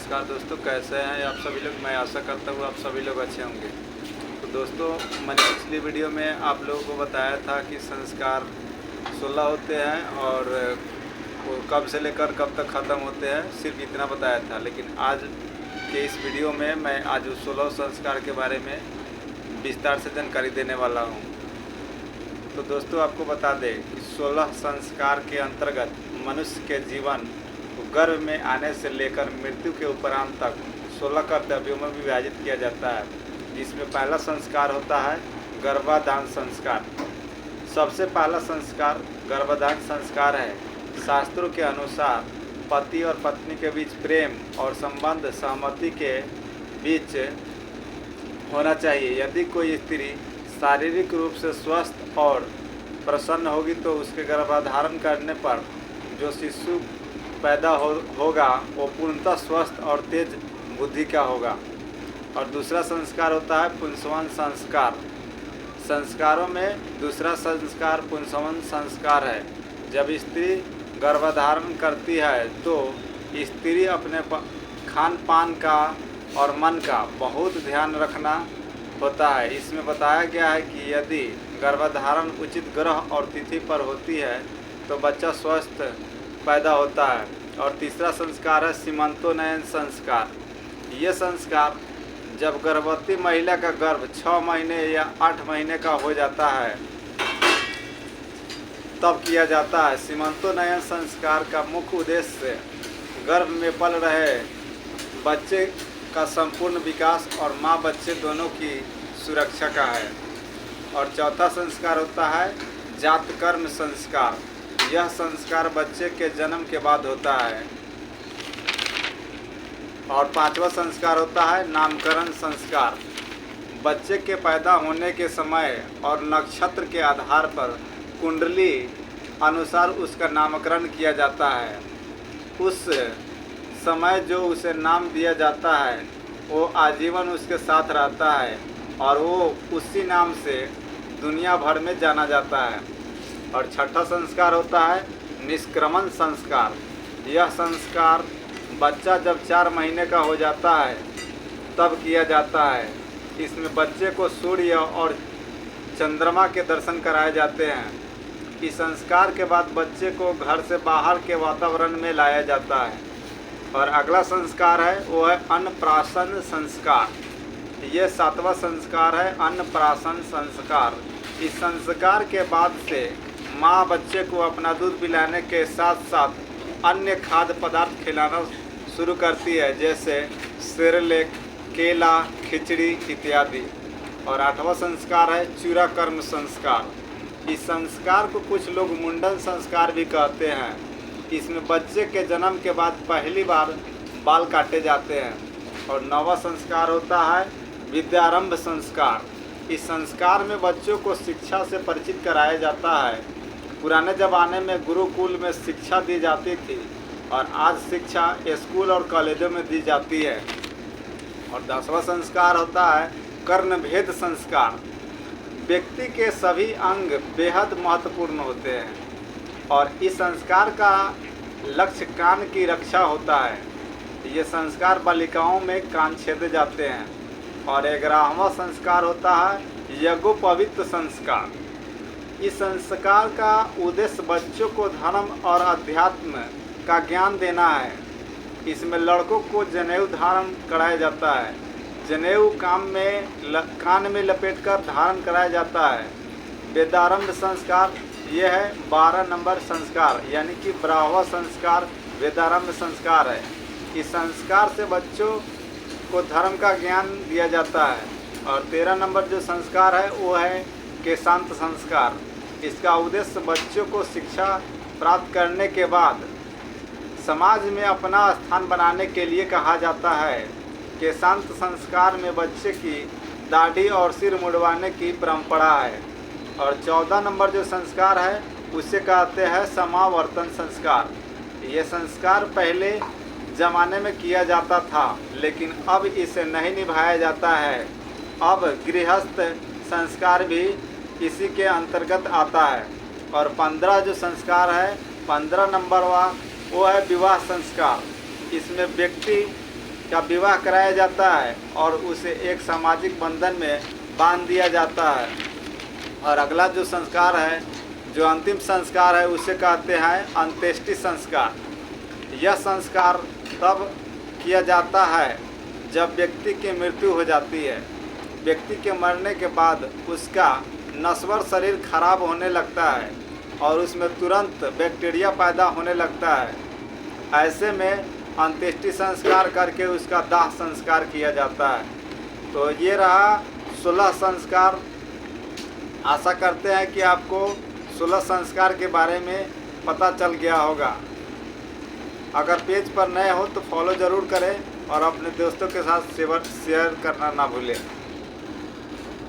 नमस्कार दोस्तों, कैसे हैं आप सभी लोग। मैं आशा करता हूँ आप सभी लोग अच्छे होंगे। तो दोस्तों, मैंने पिछली वीडियो में आप लोगों को बताया था कि संस्कार 16 होते हैं और वो कब से लेकर कब तक ख़त्म होते हैं, सिर्फ इतना बताया था। लेकिन आज के इस वीडियो में मैं आज उस 16 संस्कार के बारे में विस्तार से जानकारी देने वाला हूँ। तो दोस्तों, आपको बता दें कि 16 संस्कार के अंतर्गत मनुष्य के जीवन गर्भ में आने से लेकर मृत्यु के उपरांत तक 16 कर्तव्यों में विभाजित किया जाता है। जिसमें पहला संस्कार होता है गर्भाधान संस्कार। सबसे पहला संस्कार गर्भाधान संस्कार है। शास्त्रों के अनुसार पति और पत्नी के बीच प्रेम और संबंध सहमति के बीच होना चाहिए। यदि कोई स्त्री शारीरिक रूप से स्वस्थ और प्रसन्न होगी तो उसके गर्भाधारण करने पर जो शिशु पैदा होगा वो पूर्णतः स्वस्थ और तेज बुद्धि का होगा। और दूसरा संस्कार होता है पुंसवन संस्कार। संस्कारों में दूसरा संस्कार पुंसवन संस्कार है। जब स्त्री गर्भधारण करती है तो स्त्री अपने खान पान का और मन का बहुत ध्यान रखना होता है। इसमें बताया गया है कि यदि गर्भधारण उचित ग्रह और तिथि पर होती है तो बच्चा स्वस्थ पैदा होता है। और तीसरा संस्कार है सीमंतोन्नयन संस्कार। ये संस्कार जब गर्भवती महिला का गर्भ 6 महीने या 8 महीने का हो जाता है तब किया जाता है। सीमंतोन्नयन संस्कार का मुख्य उद्देश्य गर्भ में पल रहे बच्चे का संपूर्ण विकास और माँ बच्चे दोनों की सुरक्षा का है। और चौथा संस्कार होता है जातकर्म संस्कार। यह संस्कार बच्चे के जन्म के बाद होता है। और पांचवा संस्कार होता है नामकरण संस्कार। बच्चे के पैदा होने के समय और नक्षत्र के आधार पर कुंडली अनुसार उसका नामकरण किया जाता है। उस समय जो उसे नाम दिया जाता है वो आजीवन उसके साथ रहता है और वो उसी नाम से दुनिया भर में जाना जाता है। और छठा संस्कार होता है निष्क्रमण संस्कार। यह संस्कार बच्चा जब 4 महीने का हो जाता है तब किया जाता है। इसमें बच्चे को सूर्य और चंद्रमा के दर्शन कराए जाते हैं। इस संस्कार के बाद बच्चे को घर से बाहर के वातावरण में लाया जाता है। और अगला संस्कार है वो है अन्नप्राशन संस्कार। ये 7वां संस्कार है अन्नप्राशन संस्कार। इस संस्कार के बाद से माँ बच्चे को अपना दूध पिलाने के साथ साथ अन्य खाद्य पदार्थ खिलाना शुरू करती है, जैसे सेरेलेक, केला, खिचड़ी इत्यादि। और 8वां संस्कार है चूड़ाकर्म संस्कार। इस संस्कार को कुछ लोग मुंडन संस्कार भी कहते हैं। इसमें बच्चे के जन्म के बाद पहली बार बाल काटे जाते हैं। और 9वां संस्कार होता है विद्यारंभ संस्कार। इस संस्कार में बच्चों को शिक्षा से परिचित कराया जाता है। पुराने ज़माने में गुरुकुल में शिक्षा दी जाती थी और आज शिक्षा स्कूल और कॉलेजों में दी जाती है। और 10वां संस्कार होता है कर्णभेद संस्कार। व्यक्ति के सभी अंग बेहद महत्वपूर्ण होते हैं और इस संस्कार का लक्ष्य कान की रक्षा होता है। ये संस्कार बालिकाओं में कान छेदे जाते हैं। और 11वां संस्कार होता है यज्ञोपवीत संस्कार। इस संस्कार का उद्देश्य बच्चों को धर्म और अध्यात्म का ज्ञान देना है। इसमें लड़कों को जनेऊ धारण कराया जाता है। जनेऊ कान में लपेटकर धारण कराया जाता है। वेदारंभ संस्कार यह है 12 नंबर संस्कार, यानी कि 12वां संस्कार वेदारंभ संस्कार है। इस संस्कार से बच्चों को धर्म का ज्ञान दिया जाता है। और 13 नंबर जो संस्कार है वो है केशांत संस्कार। इसका उद्देश्य बच्चों को शिक्षा प्राप्त करने के बाद समाज में अपना स्थान बनाने के लिए कहा जाता है। केशांत संस्कार में बच्चे की दाढ़ी और सिर मुड़वाने की परंपरा है। और 14 नंबर जो संस्कार है उसे कहते हैं समावर्तन संस्कार। ये संस्कार पहले ज़माने में किया जाता था लेकिन अब इसे नहीं निभाया जाता है। अब गृहस्थ संस्कार भी इसी के अंतर्गत आता है। और 15 जो संस्कार है 15 नंबर वो है विवाह संस्कार। इसमें व्यक्ति का विवाह कराया जाता है और उसे एक सामाजिक बंधन में बांध दिया जाता है। और अगला जो संस्कार है, जो अंतिम संस्कार है, उसे कहते हैं अंत्येष्टि संस्कार। यह संस्कार तब किया जाता है जब व्यक्ति की मृत्यु हो जाती है। व्यक्ति के मरने के बाद उसका नश्वर शरीर खराब होने लगता है और उसमें तुरंत बैक्टीरिया पैदा होने लगता है। ऐसे में अंत्येष्टि संस्कार करके उसका दाह संस्कार किया जाता है। तो ये रहा 16 संस्कार। आशा करते हैं कि आपको 16 संस्कार के बारे में पता चल गया होगा। अगर पेज पर नए हो तो फॉलो ज़रूर करें और अपने दोस्तों के साथ शेयर करना ना भूलें।